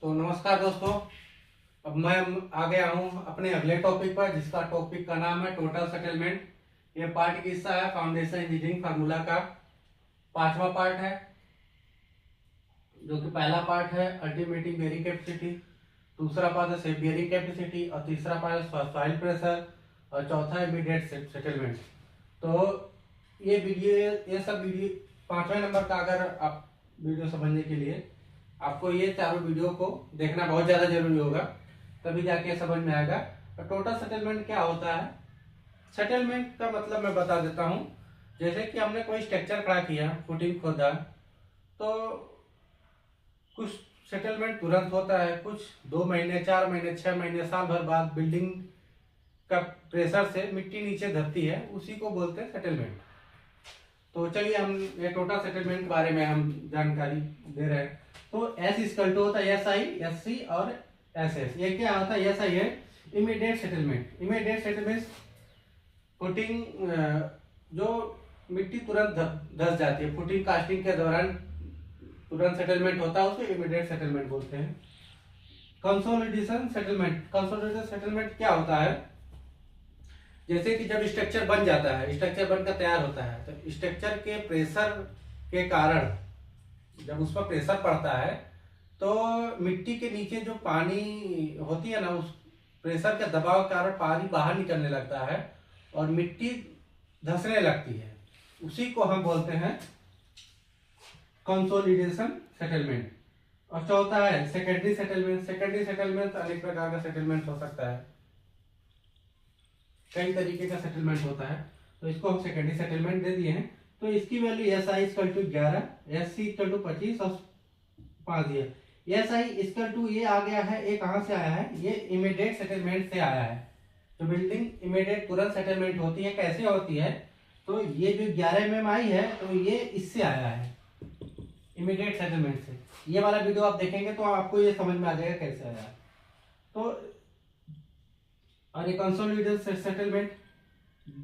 तो नमस्कार दोस्तों। अब मैं आ गया हूँ अपने अगले टॉपिक पर, जिसका टॉपिक का नाम है टोटल सेटलमेंट। ये पार्ट किसका है? फाउंडेशन इंजीनियरिंग फार्मूला का पांचवा पार्ट है, जो कि पहला पार्ट है अल्टीमेटिंग बेयरिंग कैपेसिटी, दूसरा पार्ट है सेफ बेयरिंग कैपेसिटी, और तीसरा पार्ट है सॉइल प्रेशर, और चौथा है इमीडिएट सेटलमेंट। तो ये सब वीडियो पांचवें नंबर का, अगर आप वीडियो समझने के लिए आपको ये चारों वीडियो को देखना बहुत ज़्यादा जरूरी होगा, तभी जाके समझ में आएगा। तो टोटल सेटलमेंट क्या होता है? सेटलमेंट का मतलब मैं बता देता हूँ। जैसे कि हमने कोई स्ट्रक्चर खड़ा किया, फुटिंग खोदा, तो कुछ सेटलमेंट तुरंत होता है, कुछ 2 महीने, 4 महीने, 6 महीने, साल भर बाद बिल्डिंग का प्रेशर से मिट्टी नीचे धरती है, उसी को बोलते हैं सेटलमेंट। तो चलिए हम ये टोटल सेटलमेंट के बारे में हम जानकारी दे रहे हैं। तो एस इक्वल टू होता है एस आई, एस सी और एस एस। ये क्या होता है? एस आई है immediate settlement. Immediate settlement footing, जो मिट्टी तुरंत धस जाती है, फुटिंग कास्टिंग के दौरान तुरंत सेटलमेंट होता है, उसको इमीडिएट सेटलमेंट बोलते हैं। Consolidation settlement. कंसोलिडेशन सेटलमेंट क्या होता है? जैसे कि जब स्ट्रक्चर बन जाता है, स्ट्रक्चर बनकर तैयार होता है, तो स्ट्रक्चर के प्रेशर के कारण जब उस पर प्रेशर पड़ता है, तो मिट्टी के नीचे जो पानी होती है ना, उस प्रेशर के दबाव के कारण पानी बाहर निकलने लगता है और मिट्टी धंसने लगती है। उसी को हम बोलते हैं कंसोलिडेशन सेटलमेंट। और चौथा है सेकेंडरी सेटलमेंट। सेकेंडरी सेटलमेंट अनेक प्रकार का सेटलमेंट हो सकता है, कई तरीके का सेटलमेंट होता है, तो इसको हम सेकेंडरी सेटलमेंट दे दिए हैं। तो इसकी value S I equal to 11, S C equal to 25 और 5 दिया। एस आई इक्वल टू ये आ गया है, ये कहाँ से आया है? ये इमीडिएट सेटलमेंट से आया है। तो बिल्डिंग इमीडिएट तुरंत सेटलमेंट होती है। कैसे होती है? तो ये जो 11 mm आई है, तो ये इससे आया है, इमीडिएट सेटलमेंट से। ये वाला वीडियो आप देखेंगे तो आपको ये समझ में आ जाएगा कैसे आया। तो और ये कंसोलिडेटेड सेटलमेंट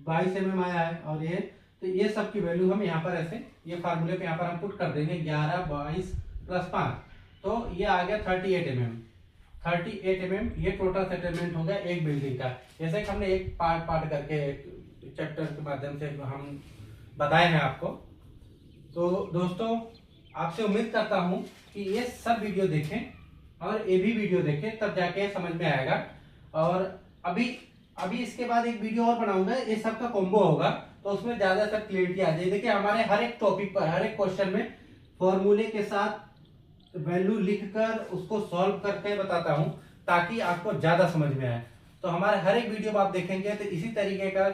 22 mm आया है, और ये तो ये सब की वैल्यू हम यहाँ पर ऐसे ये फार्मूले पे यहाँ पर हम पुट कर देंगे 11, 22 प्लस 5, तो ये आ गया 38 mm। 38 mm ये टोटल सेटलमेंट हो गया एक बिल्डिंग का। जैसे कि हमने एक पार्ट करके चैप्टर के माध्यम से हम बताए हैं आपको। तो दोस्तों, आपसे उम्मीद करता हूँ कि ये सब वीडियो देखें और ये भी वीडियो देखें, तब जाके समझ में आएगा। और अभी इसके बाद एक वीडियो और बनाऊंगा, ये सब का कॉम्बो होगा, तो उसमें ज्यादा सब क्लियरिटी आ जाएगी। देखिए, हमारे हर एक टॉपिक पर, हर एक क्वेश्चन में फॉर्मूले के साथ वैल्यू लिखकर उसको सॉल्व करके बताता हूं, ताकि आपको ज्यादा समझ में आए। तो हमारे हर एक वीडियो में आप देखेंगे तो इसी तरीके का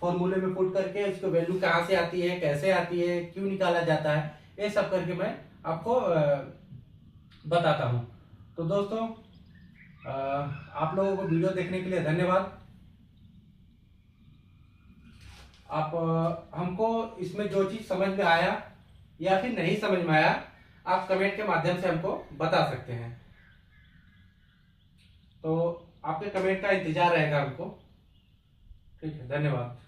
फॉर्मूले में पुट करके उसको वैल्यू कहाँ से आती है, कैसे आती है, क्यों निकाला जाता है, ये सब करके मैं आपको बताता हूँ। तो दोस्तों, आप लोगों को वीडियो देखने के लिए धन्यवाद। आप हमको इसमें जो चीज समझ में आया या फिर नहीं समझ में आया, आप कमेंट के माध्यम से हमको बता सकते हैं। तो आपके कमेंट का इंतजार रहेगा हमको। ठीक है, धन्यवाद।